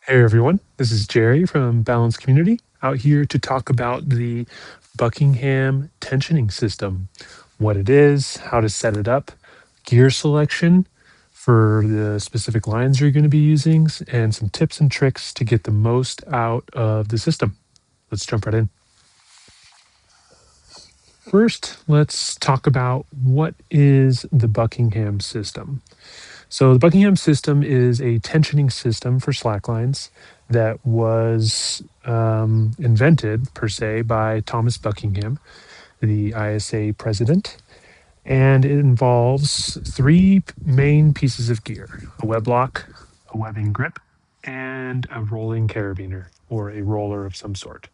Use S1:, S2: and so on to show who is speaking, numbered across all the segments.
S1: Hey everyone, this is Jerry from Balance Community out here to talk about the Buckingham Tensioning System, what it is, how to set it up, gear selection for the specific lines you're going to be using, and some tips and tricks to get the most out of the system. Let's jump right in. First, let's talk about what is the Buckingham system. So the Buckingham system is a tensioning system for slacklines that was invented per se by Thomas Buckingham, the ISA president, and it involves three main pieces of gear: a web lock, a webbing grip, and a rolling carabiner or a roller of some sort.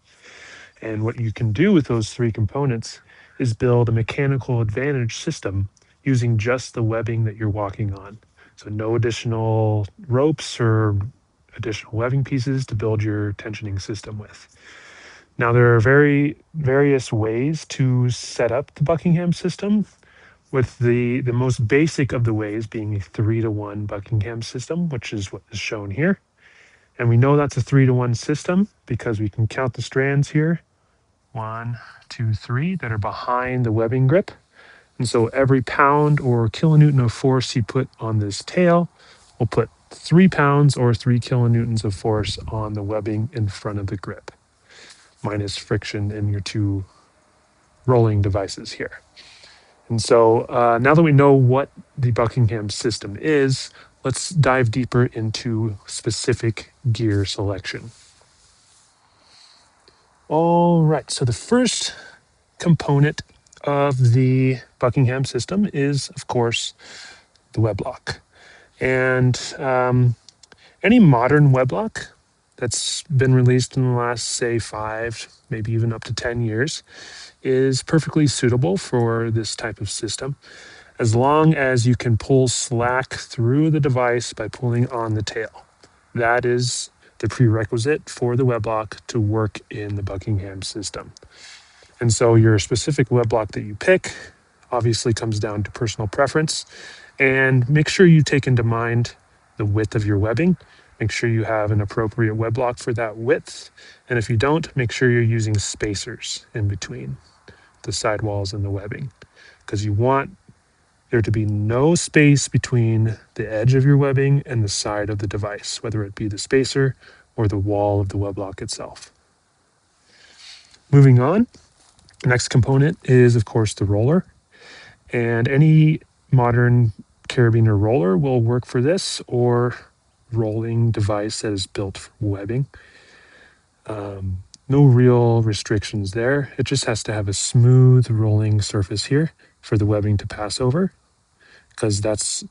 S1: And what you can do with those three components is build a mechanical advantage system using just the webbing that you're walking on. So no additional ropes or additional webbing pieces to build your tensioning system with. Now there are various ways to set up the Buckingham system, with the most basic of the ways being a 3-to-1 Buckingham system, which is what is shown here. And we know that's a 3-to-1 system because we can count the strands here: one, two, three, that are behind the webbing grip. And so every pound or kilonewton of force you put on this tail will put 3 pounds or 3 kilonewtons of force on the webbing in front of the grip, minus friction in your two rolling devices here. And so now that we know what the Buckingham system is, let's dive deeper into specific gear selection. All right, so the first component of the Buckingham system is, of course, the web lock. And any modern web lock that's been released in the last, say, 5, maybe even up to 10 years is perfectly suitable for this type of system, as long as you can pull slack through the device by pulling on the tail. That is the prerequisite for the web lock to work in the Buckingham system. And so your specific web lock that you pick obviously comes down to personal preference. And make sure you take into mind the width of your webbing. Make sure you have an appropriate web lock for that width. And if you don't, make sure you're using spacers in between the sidewalls and the webbing, because you want there to be no space between the edge of your webbing and the side of the device, whether it be the spacer or the wall of the web lock itself. Moving on, the next component is, of course, the roller. And any modern carabiner roller will work for this, or rolling device that is built for webbing. No real restrictions there. It just has to have a smooth rolling surface here for the webbing to pass over, because that's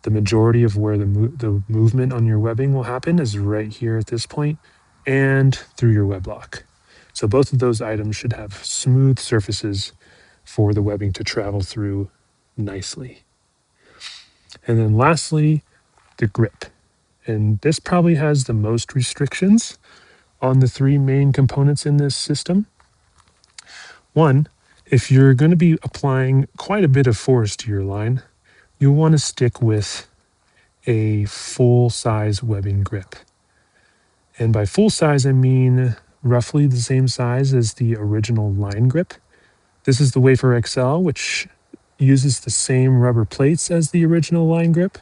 S1: the majority of where the movement on your webbing will happen, is right here at this point and through your web lock. So both of those items should have smooth surfaces for the webbing to travel through nicely. And then lastly, the grip. And this probably has the most restrictions on the three main components in this system. One, if you're going to be applying quite a bit of force to your line, you'll want to stick with a full-size webbing grip. And by full size, I mean roughly the same size as the original line grip. This is the Wafer XL, which uses the same rubber plates as the original line grip,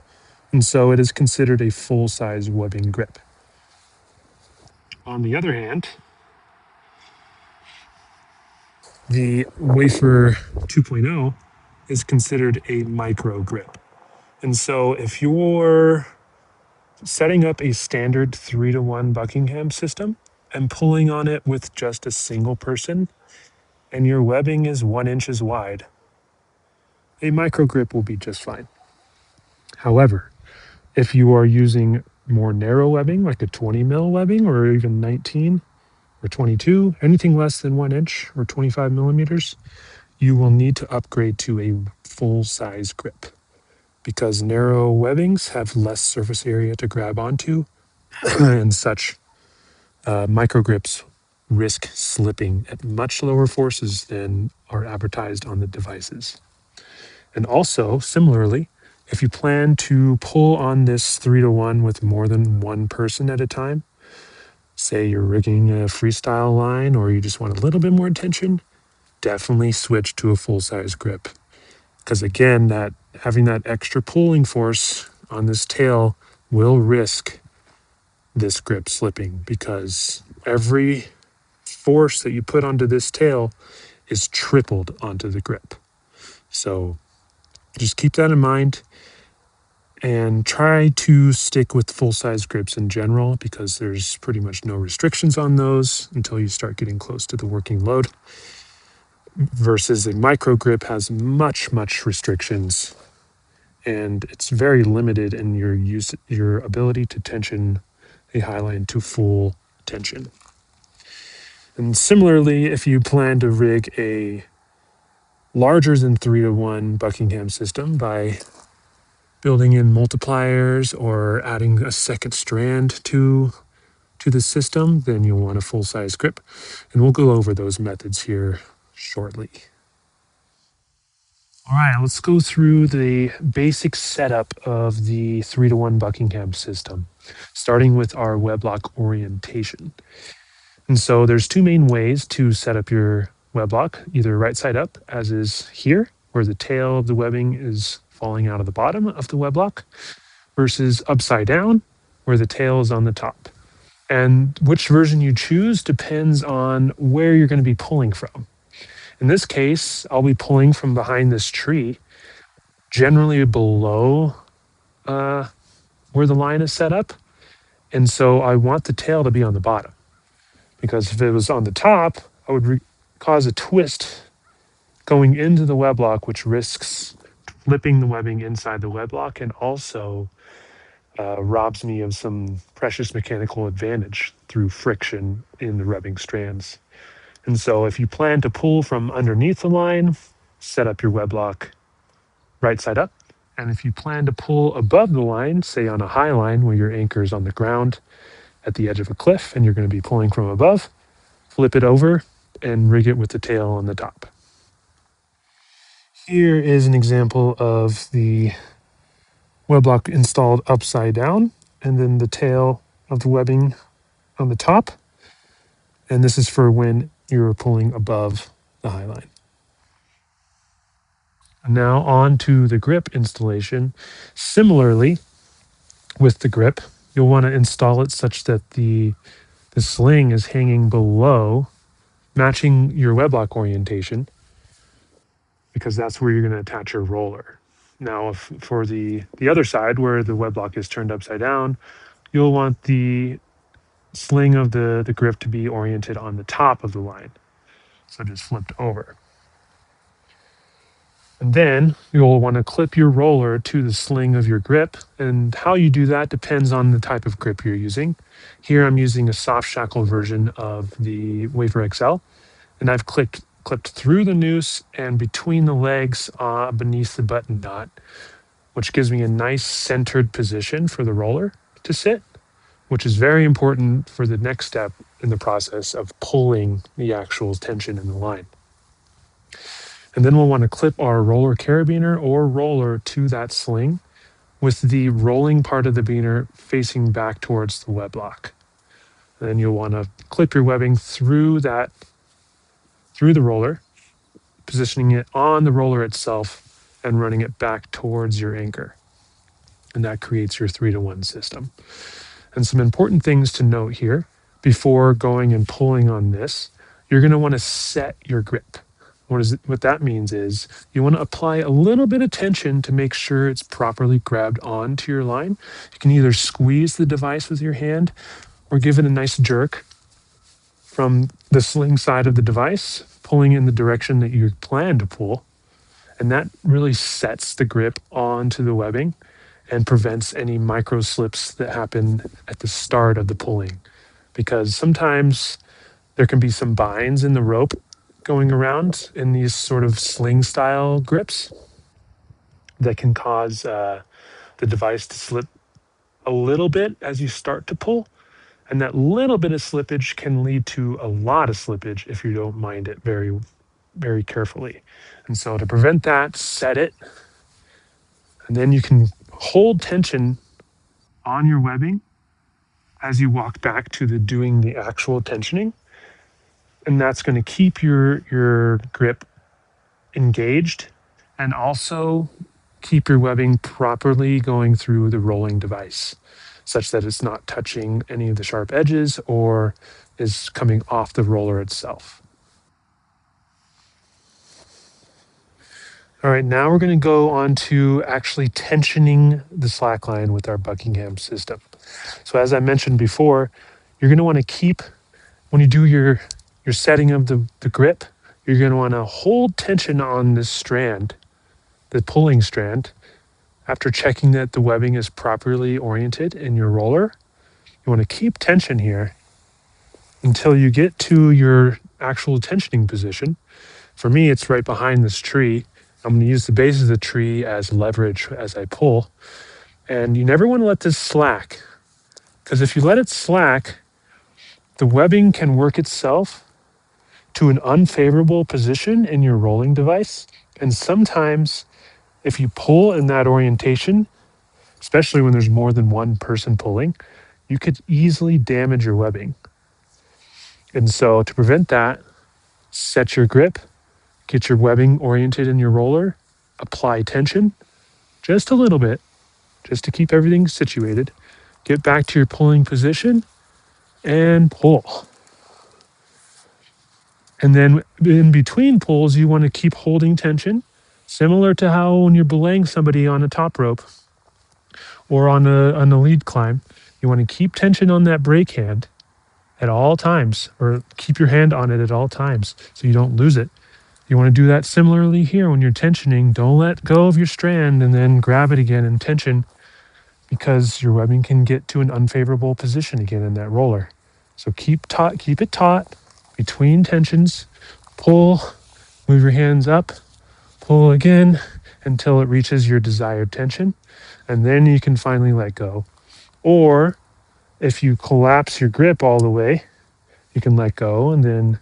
S1: and so it is considered a full-size webbing grip. On the other hand, the Wafer 2.0 is considered a micro grip. And so if you're setting up a standard 3-to-1 Buckingham system and pulling on it with just a single person, and your webbing is 1 inch wide, a micro grip will be just fine. However, if you are using more narrow webbing, like a 20 mil webbing, or even 19 or 22, anything less than 1 inch or 25 millimeters, you will need to upgrade to a full size grip, because narrow webbings have less surface area to grab onto, and such micro grips risk slipping at much lower forces than are advertised on the devices. And also, similarly, If you plan to pull on this 3-to-1 with more than one person at a time, say you're rigging a freestyle line or you just want a little bit more tension, definitely switch to a full-size grip. Because again, that having that extra pulling force on this tail will risk this grip slipping, because every force that you put onto this tail is tripled onto the grip. So just keep that in mind and try to stick with full-size grips in general, because there's pretty much no restrictions on those until you start getting close to the working load, versus a micro grip has much restrictions, and it's very limited in your ability to tension a highline to full tension. And similarly, if you plan to rig a larger than 3-to-1 Buckingham system by building in multipliers or adding a second strand to the system, then you'll want a full-size grip. And we'll go over those methods here shortly. All right, let's go through the basic setup of the 3-to-1 Buckingham system, starting with our weblock orientation. And so there's two main ways to set up your weblock, either right side up, as is here, where the tail of the webbing is falling out of the bottom of the weblock, versus upside down, where the tail is on the top. And which version you choose depends on where you're going to be pulling from. In this case, I'll be pulling from behind this tree, generally below where the line is set up. And so I want the tail to be on the bottom, because if it was on the top, I would cause a twist going into the weblock, which risks flipping the webbing inside the weblock and also robs me of some precious mechanical advantage through friction in the rubbing strands. And so if you plan to pull from underneath the line, set up your weblock right side up. And if you plan to pull above the line, say on a high line where your anchor is on the ground at the edge of a cliff and you're going to be pulling from above, flip it over and rig it with the tail on the top. Here is an example of the weblock installed upside down, and then the tail of the webbing on the top. And this is for when you're pulling above the high line. Now on to the grip installation. Similarly, with the grip, you'll want to install it such that the sling is hanging below, matching your weblock orientation, because that's where you're going to attach your roller. Now, if for the other side where the weblock is turned upside down, you'll want the sling of the grip to be oriented on the top of the line. So just flipped over. And then you'll want to clip your roller to the sling of your grip. And how you do that depends on the type of grip you're using. Here I'm using a soft shackle version of the Wafer XL. And I've clipped through the noose and between the legs beneath the button dot, which gives me a nice centered position for the roller to sit, which is very important for the next step in the process of pulling the actual tension in the line. And then we'll want to clip our roller carabiner or roller to that sling with the rolling part of the biner facing back towards the web lock. Then you'll want to clip your webbing through the roller, positioning it on the roller itself and running it back towards your anchor. And that creates your 3-to-1 system. And some important things to note here before going and pulling on this: you're going to want to set your grip. What that means is you want to apply a little bit of tension to make sure it's properly grabbed onto your line. You can either squeeze the device with your hand or give it a nice jerk from the sling side of the device, pulling in the direction that you plan to pull. And that really sets the grip onto the webbing and prevents any micro slips that happen at the start of the pulling. Because sometimes there can be some binds in the rope going around in these sort of sling style grips that can cause the device to slip a little bit as you start to pull. And that little bit of slippage can lead to a lot of slippage if you don't mind it very, very carefully. And so to prevent that, set it And then you can hold tension on your webbing as you walk back to doing the actual tensioning. And that's going to keep your grip engaged and also keep your webbing properly going through the rolling device such that it's not touching any of the sharp edges or is coming off the roller itself. All right, now we're going to go on to actually tensioning the slack line with our Buckingham system. So as I mentioned before, you're going to want to keep, when you do your setting of the grip, you're going to want to hold tension on this strand, the pulling strand. After checking that the webbing is properly oriented in your roller, you want to keep tension here until you get to your actual tensioning position. For me, it's right behind this tree. I'm going to use the base of the tree as leverage as I pull. And you never want to let this slack, because if you let it slack, the webbing can work itself to an unfavorable position in your rolling device. And sometimes, if you pull in that orientation, especially when there's more than one person pulling, you could easily damage your webbing. And so, to prevent that, set your grip, get your webbing oriented in your roller, apply tension just a little bit, just to keep everything situated. Get back to your pulling position and pull. And then in between pulls, you want to keep holding tension, similar to how when you're belaying somebody on a top rope or on a lead climb, you want to keep tension on that brake hand at all times, or keep your hand on it at all times so you don't lose it. You want to do that similarly here when you're tensioning. Don't let go of your strand and then grab it again and tension, because your webbing can get to an unfavorable position again in that roller. So keep it taut between tensions. Pull, move your hands up, pull again until it reaches your desired tension, and then you can finally let go. Or if you collapse your grip all the way, you can let go and then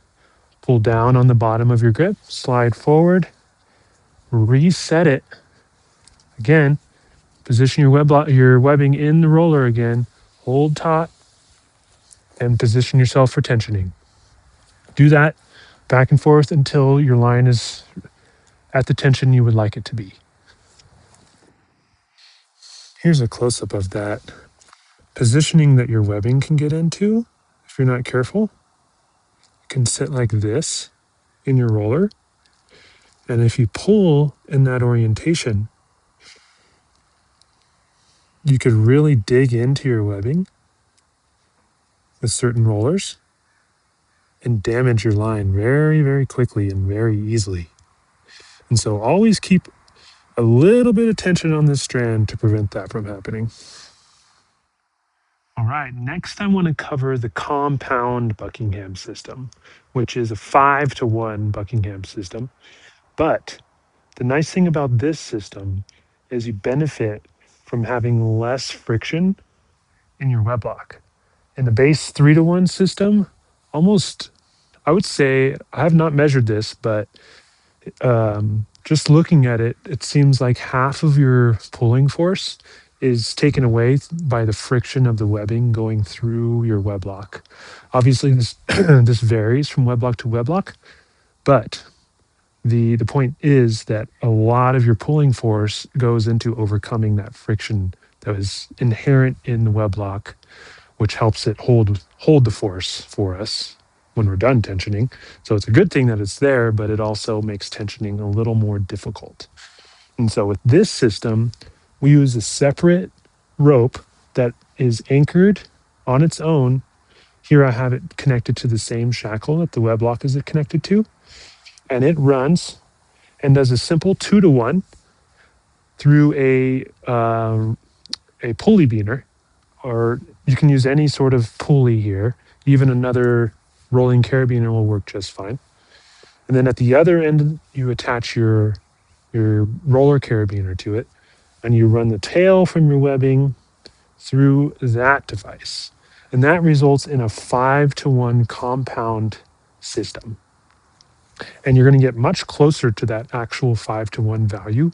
S1: pull down on the bottom of your grip, slide forward, reset it. Again, position your webbing in the roller again, hold taut, and position yourself for tensioning. Do that back and forth until your line is at the tension you would like it to be. Here's a close-up of that positioning that your webbing can get into. If you're not careful, it can sit like this in your roller. And if you pull in that orientation, you could really dig into your webbing with certain rollers and damage your line very, very quickly and very easily. And so always keep a little bit of tension on this strand to prevent that from happening. All right, next I want to cover the compound Buckingham system, which is a 5-to-1 Buckingham system. But the nice thing about this system is you benefit from having less friction in your web lock. In the base 3-to-1 system, almost, I would say, I have not measured this, but just looking at it, it seems like half of your pulling force is taken away by the friction of the webbing going through your web lock. Obviously, this this varies from web lock to web lock, but the point is that a lot of your pulling force goes into overcoming that friction that is inherent in the web lock, which helps it hold the force for us when we're done tensioning. So it's a good thing that it's there, but it also makes tensioning a little more difficult. And so with this system, we use a separate rope that is anchored on its own. Here I have it connected to the same shackle that the web lock is connected to, and it runs and does a simple 2-to-1 through a pulley beaner, or you can use any sort of pulley here. Even another rolling carabiner will work just fine. And then at the other end, you attach your roller carabiner to it, and you run the tail from your webbing through that device. And that results in a 5-to-1 compound system. And you're going to get much closer to that actual 5-to-1 value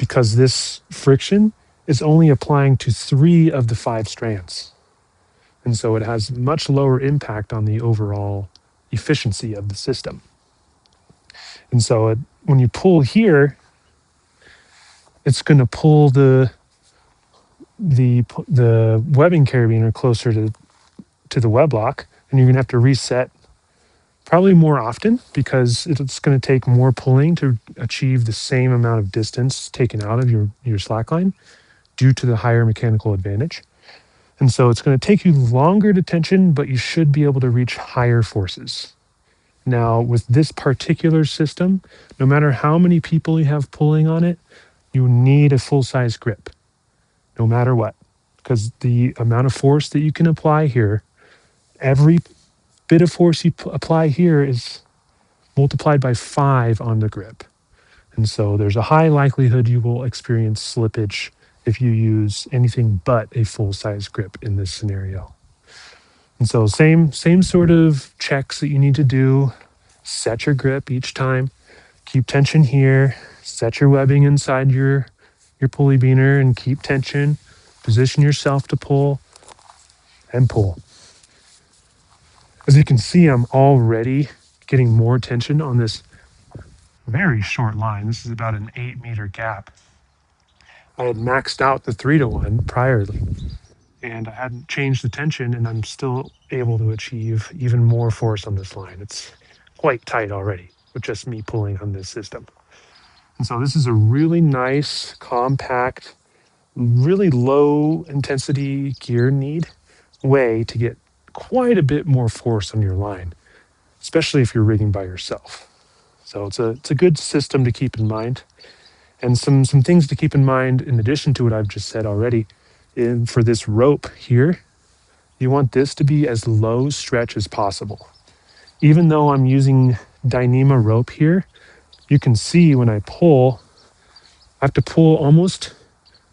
S1: because this friction is only applying to 3 of the 5 strands. And so it has much lower impact on the overall efficiency of the system. And so when you pull here, it's going to pull the webbing carabiner closer to the web lock, and you're going to have to reset probably more often because it's going to take more pulling to achieve the same amount of distance taken out of your slack line due to the higher mechanical advantage. And so it's going to take you longer to tension, but you should be able to reach higher forces. Now, with this particular system, no matter how many people you have pulling on it, you need a full-size grip, no matter what, because the amount of force that you can apply here, every bit of force you apply here is multiplied by 5 on the grip. And so there's a high likelihood you will experience slippage if you use anything but a full-size grip in this scenario. And so same sort of checks that you need to do. Set your grip each time. Keep tension here. Set your webbing inside your pulley beaner and keep tension. Position yourself to pull and pull. As you can see, I'm already getting more tension on this very short line. This is about an 8-meter gap. I had maxed out the 3-to-1 prior, and I hadn't changed the tension, and I'm still able to achieve even more force on this line. It's quite tight already with just me pulling on this system. And so this is a really nice, compact, really low intensity gear need way to get quite a bit more force on your line, especially if you're rigging by yourself. So it's a good system to keep in mind. And some things to keep in mind in addition to what I've just said already. For this rope here, you want this to be as low stretch as possible. Even though I'm using Dyneema rope here, you can see when I pull, I have to pull almost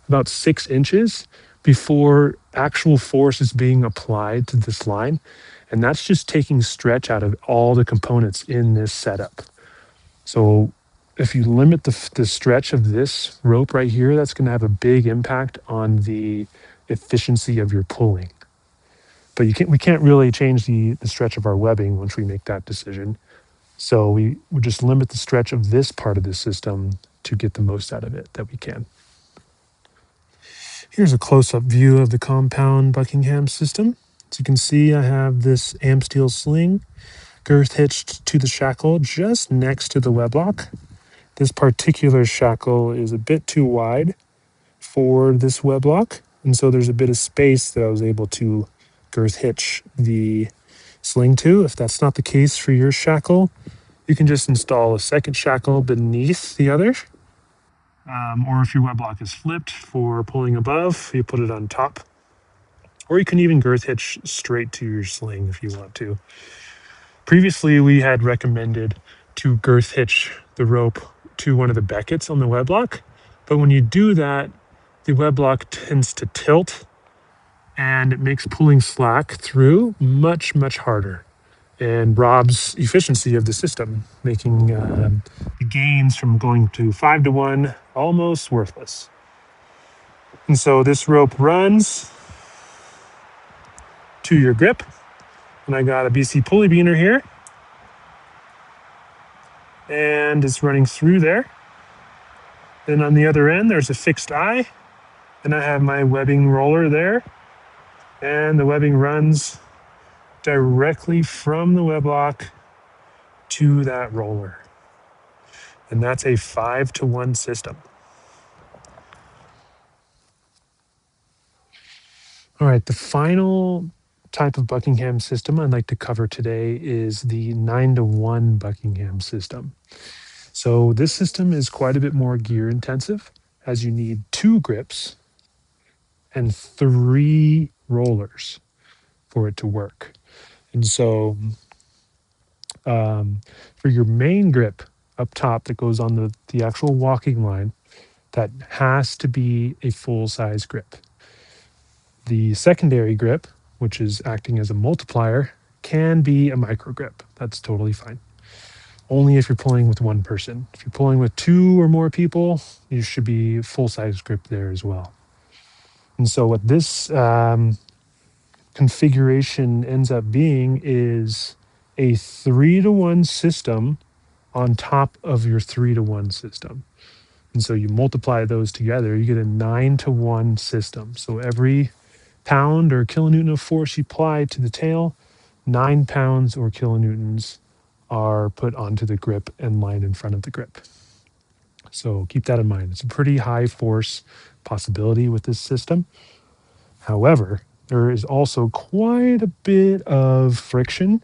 S1: about 6 inches before actual force is being applied to this line. And that's just taking stretch out of all the components in this setup. So if you limit the stretch of this rope right here, that's going to have a big impact on the efficiency of your pulling. But we can't really change the stretch of our webbing once we make that decision. So we just limit the stretch of this part of the system to get the most out of it that we can. Here's a close-up view of the compound Buckingham system. As you can see, I have this amp steel sling girth hitched to the shackle just next to the web lock. This particular shackle is a bit too wide for this web lock, and so there's a bit of space that I was able to girth hitch the sling to. If that's not the case for your shackle, you can just install a second shackle beneath the other. Or if your web lock is flipped for pulling above, you put it on top. Or you can even girth hitch straight to your sling if you want to. Previously, we had recommended to girth hitch the rope to one of the beckets on the web lock, but when you do that, the web lock tends to tilt and it makes pulling slack through much, much harder and robs efficiency of the system, making the gains from going to 5-to-1 almost worthless. And so this rope runs to your grip, and I got a BC pulley beaner here, and it's running through there. Then on the other end, there's a fixed eye, and I have my webbing roller there, and the webbing runs directly from the web lock to that roller. And that's a 5-to-1 system. All right, the final type of Buckingham system I'd like to cover today is the 9-to-1 Buckingham system. So this system is quite a bit more gear intensive, as you need 2 grips and 3 rollers for it to work. And so for your main grip up top that goes on the actual walking line, that has to be a full-size grip. The secondary grip, which is acting as a multiplier, can be a micro grip. That's totally fine. only if you're pulling with one person. If you're pulling with two or more people, you should be full-size grip there as well. And so what this configuration ends up being is a 3-to-1 system on top of your 3-to-1 system. And so you multiply those together, you get a 9-to-1 system. So every pound or kilonewton of force you apply to the tail, 9 pounds or kilonewtons are put onto the grip and line in front of the grip. So keep that in mind. It's a pretty high force possibility with this system. However, there is also quite a bit of friction.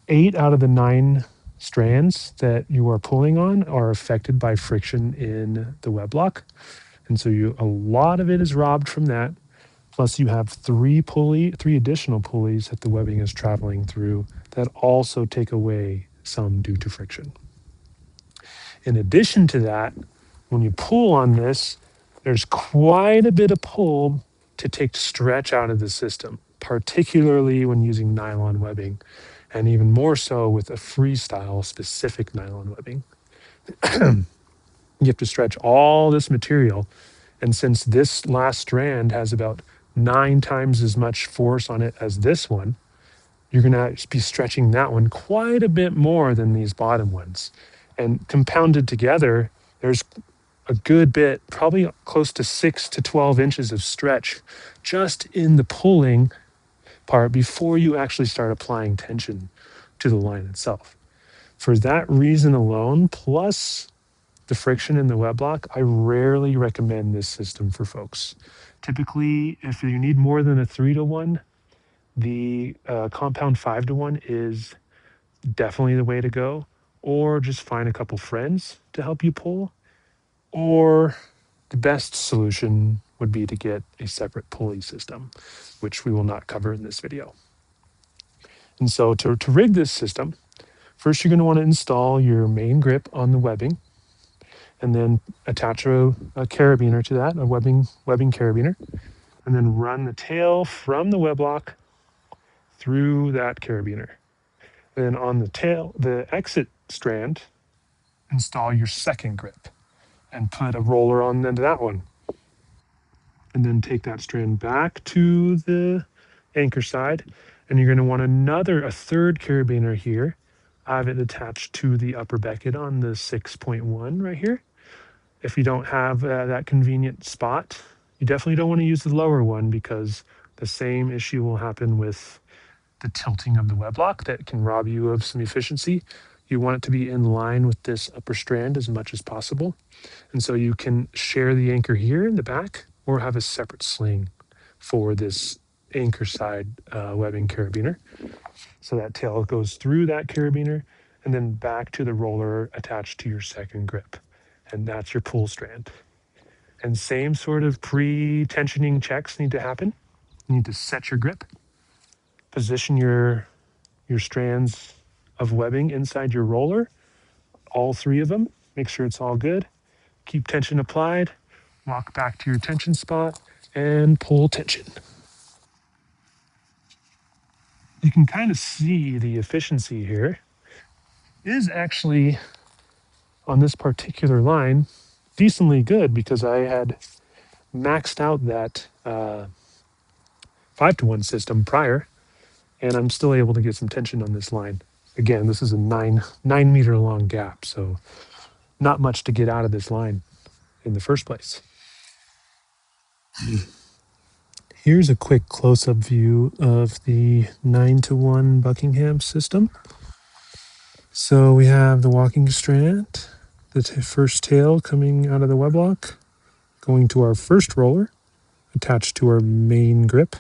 S1: 8 out of the 9 strands that you are pulling on are affected by friction in the web lock. And so a lot of it is robbed from that. Plus you have three additional pulleys that the webbing is traveling through that also take away some due to friction. In addition to that, when you pull on this, there's quite a bit of pull to take stretch out of the system, particularly when using nylon webbing, and even more so with a freestyle specific nylon webbing. You have to stretch all this material. And since this last strand has about 9 times as much force on it as this one, you're going to be stretching that one quite a bit more than these bottom ones. And compounded together, there's a good bit, probably close to 6 to 12 inches of stretch just in the pulling part before you actually start applying tension to the line itself. For that reason alone, plus the friction in the web lock, I rarely recommend this system for folks. Typically, if you need more than a 3-to-1, the compound 5-to-1 is definitely the way to go. Or just find a couple friends to help you pull. Or the best solution would be to get a separate pulley system, which we will not cover in this video. And so to rig this system, first you're going to want to install your main grip on the webbing, and then attach a carabiner to that, a webbing carabiner, and then run the tail from the web lock through that carabiner. Then on the tail, the exit strand, install your second grip and put a roller on into that one. And then take that strand back to the anchor side, and you're going to want a third carabiner here. I have it attached to the upper becket on the 6.1 right here. If you don't have that convenient spot, you definitely don't want to use the lower one, because the same issue will happen with the tilting of the web lock that can rob you of some efficiency. You want it to be in line with this upper strand as much as possible. And so you can share the anchor here in the back, or have a separate sling for this anchor side webbing carabiner. So that tail goes through that carabiner and then back to the roller attached to your second grip. And that's your pull strand. And same sort of pre-tensioning checks need to happen. You need to set your grip, position your strands of webbing inside your roller, all 3 of them, make sure it's all good. Keep tension applied, walk back to your tension spot, and pull tension. You can kind of see the efficiency here is actually, on this particular line, decently good, because I had maxed out that 5-to-1 system prior, and I'm still able to get some tension on this line. Again, this is a 9 meter long gap, so not much to get out of this line in the first place. Here's a quick close-up view of the 9-to-1 Buckingham system. So we have the walking strand, the first tail coming out of the web lock, going to our first roller, attached to our main grip.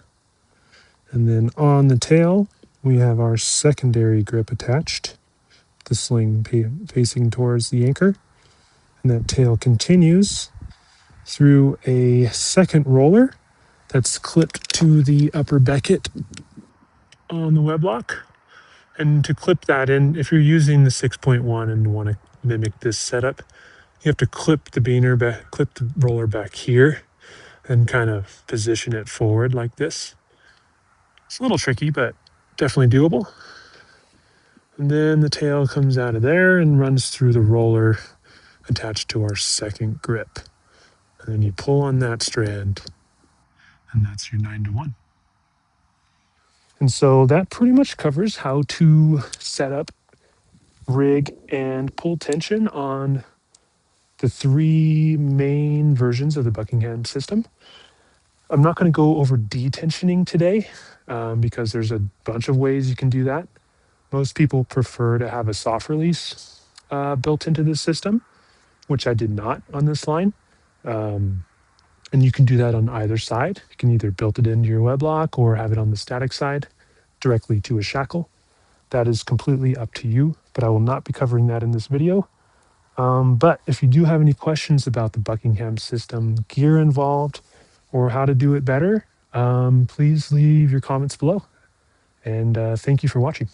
S1: And then on the tail, we have our secondary grip attached, the sling facing towards the anchor. And that tail continues through a second roller that's clipped to the upper becket on the web lock. And to clip that in, if you're using the 6.1 and want to mimic this setup, you have to clip the roller back here and kind of position it forward like this. It's a little tricky, but definitely doable. And then the tail comes out of there and runs through the roller attached to our second grip. And then you pull on that strand, and that's your 9-to-1. And so that pretty much covers how to set up, rig, and pull tension on the three main versions of the Buckingham system. I'm not going to go over detensioning today because there's a bunch of ways you can do that. Most people prefer to have a soft release built into the system, which I did not on this line. And you can do that on either side. You can either build it into your web lock or have it on the static side directly to a shackle. That is completely up to you, but I will not be covering that in this video. But if you do have any questions about the Buckingham system, gear involved, or how to do it better, please leave your comments below. And thank you for watching.